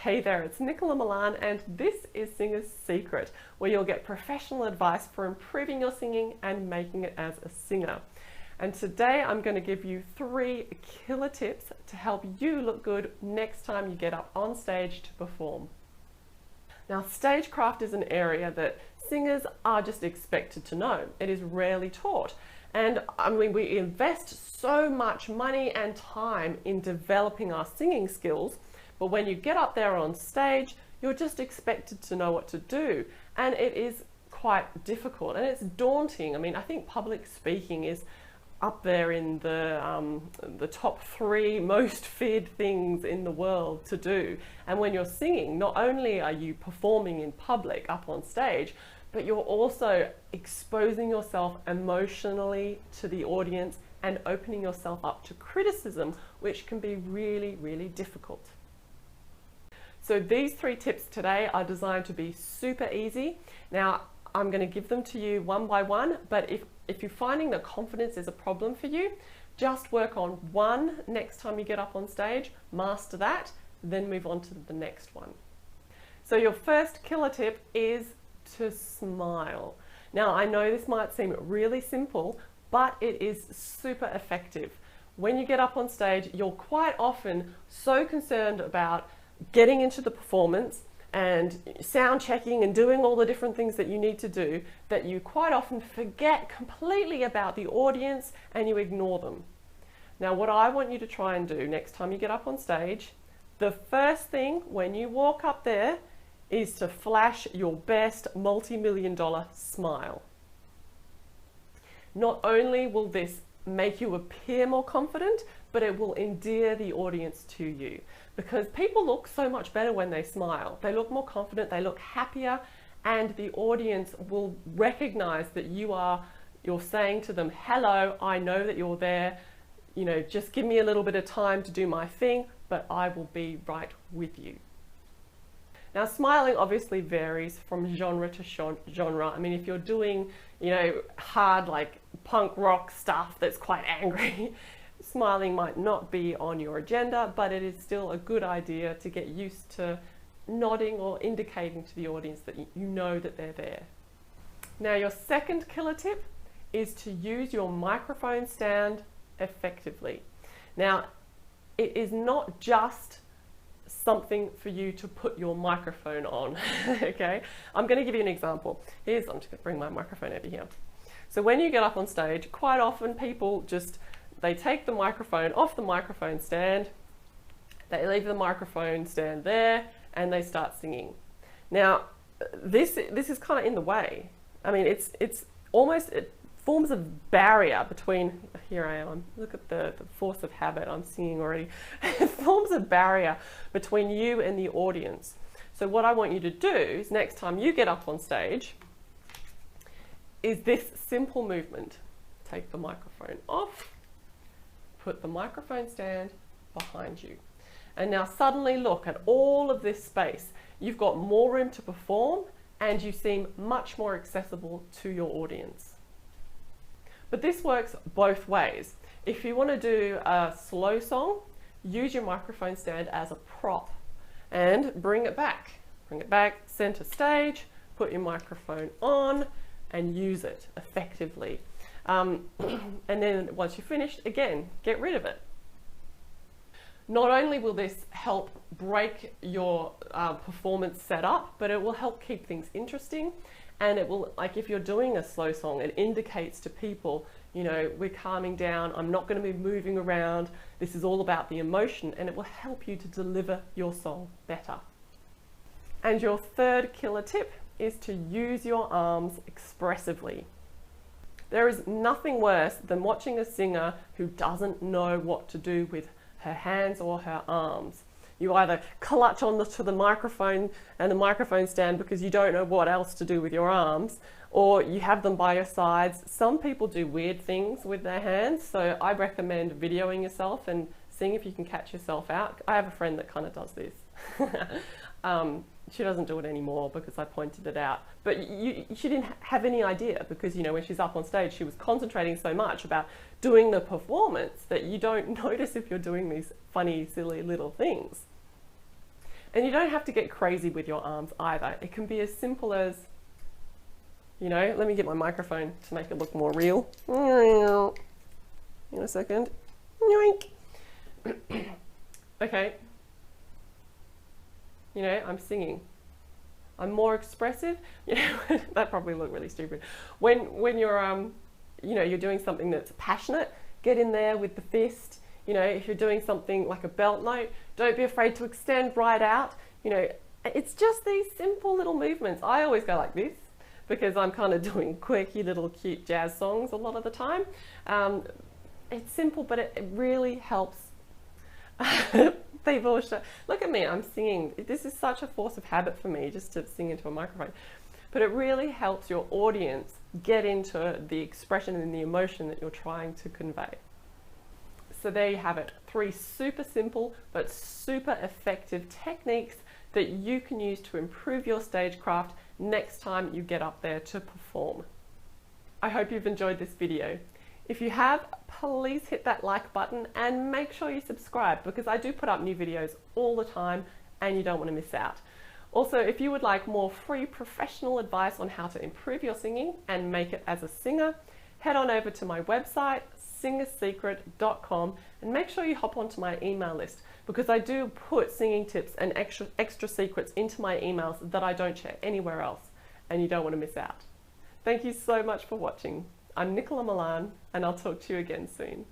Hey there, it's Nicola Milan, and this is Singer's Secret, where you'll get professional advice for improving your singing and making it as a singer. And today I'm going to give you 3 killer tips to help you look good next time you get up on stage to perform. Now, stagecraft is an area that singers are just expected to know. It is rarely taught. And I mean, we invest so much money and time in developing our singing skills, but when you get up there on stage, you're just expected to know what to do. And it is quite difficult and it's daunting. I mean, I think public speaking is up there in the top 3 most feared things in the world to do. And when you're singing, not only are you performing in public up on stage, but you're also exposing yourself emotionally to the audience and opening yourself up to criticism, which can be really, really difficult. So these 3 tips today are designed to be super easy. Now, I'm going to give them to you one by one, but if you're finding that confidence is a problem for you, just work on one next time you get up on stage, master that, then move on to the next one. So your first killer tip is to smile. Now, I know this might seem really simple, but it is super effective. When you get up on stage, you're quite often so concerned about getting into the performance and sound checking and doing all the different things that you need to do that you quite often forget completely about the audience and you ignore them. Now, what I want you to try and do next time you get up on stage, the first thing when you walk up there is to flash your best multi-million-dollar smile. Not only will this make you appear more confident, but it will endear the audience to you, because people look so much better when they smile. They look more confident, they look happier, and the audience will recognize that you're saying to them, hello, I know that you're there, you know, just give me a little bit of time to do my thing, but I will be right with you. Now, smiling obviously varies from genre to genre. I mean, if you're doing, you know, hard like punk rock stuff that's quite angry, smiling might not be on your agenda, but it is still a good idea to get used to nodding or indicating to the audience that you know that they're there. Now, your second killer tip is to use your microphone stand effectively. Now, it is not just something for you to put your microphone on, okay? I'm going to give you an example. I'm just going to bring my microphone over here. So when you get up on stage, quite often people they take the microphone off the microphone stand, they leave the microphone stand there, and they start singing. Now, this is kind of in the way. I mean, it forms a barrier between, here I am, look at the force of habit, I'm singing already. It forms a barrier between you and the audience. So what I want you to do is next time you get up on stage is this simple movement. Take the microphone off, put the microphone stand behind you. And now suddenly look at all of this space. You've got more room to perform and you seem much more accessible to your audience. But this works both ways. If you want to do a slow song, use your microphone stand as a prop and bring it back. Bring it back, center stage, put your microphone on and use it effectively. And then once you're finished, again, get rid of it. Not only will this help break your performance setup, but it will help keep things interesting. And it will, like if you're doing a slow song, it indicates to people, you know, we're calming down, I'm not going to be moving around, this is all about the emotion, and it will help you to deliver your song better. And your third killer tip is to use your arms expressively. There is nothing worse than watching a singer who doesn't know what to do with her hands or her arms. You either clutch onto the microphone and the microphone stand because you don't know what else to do with your arms, or you have them by your sides. Some people do weird things with their hands, so I recommend videoing yourself and seeing if you can catch yourself out. I have a friend that kind of does this. She doesn't do it anymore because I pointed it out. But she didn't have any idea because, you know, when she's up on stage, she was concentrating so much about doing the performance that you don't notice if you're doing these funny, silly little things. And you don't have to get crazy with your arms either. It can be as simple as, you know, let me get my microphone to make it look more real. In a second. Okay. You know, I'm singing. I'm more expressive. You know, that probably looked really stupid. When you're you know, you're doing something that's passionate, get in there with the fist. You know, if you're doing something like a belt note, don't be afraid to extend right out. You know, it's just these simple little movements. I always go like this because I'm kind of doing quirky little cute jazz songs a lot of the time. It's simple, but it really helps. People look at me, I'm singing. This is such a force of habit for me just to sing into a microphone. But it really helps your audience get into the expression and the emotion that you're trying to convey. So there you have it, 3 super simple but super effective techniques that you can use to improve your stagecraft next time you get up there to perform. I hope you've enjoyed this video. If you have, please hit that like button and make sure you subscribe, because I do put up new videos all the time and you don't want to miss out. Also, if you would like more free professional advice on how to improve your singing and make it as a singer, head on over to my website, singersecret.com, and make sure you hop onto my email list, because I do put singing tips and extra secrets into my emails that I don't share anywhere else, and you don't want to miss out. Thank you so much for watching. I'm Nicola Milan, and I'll talk to you again soon.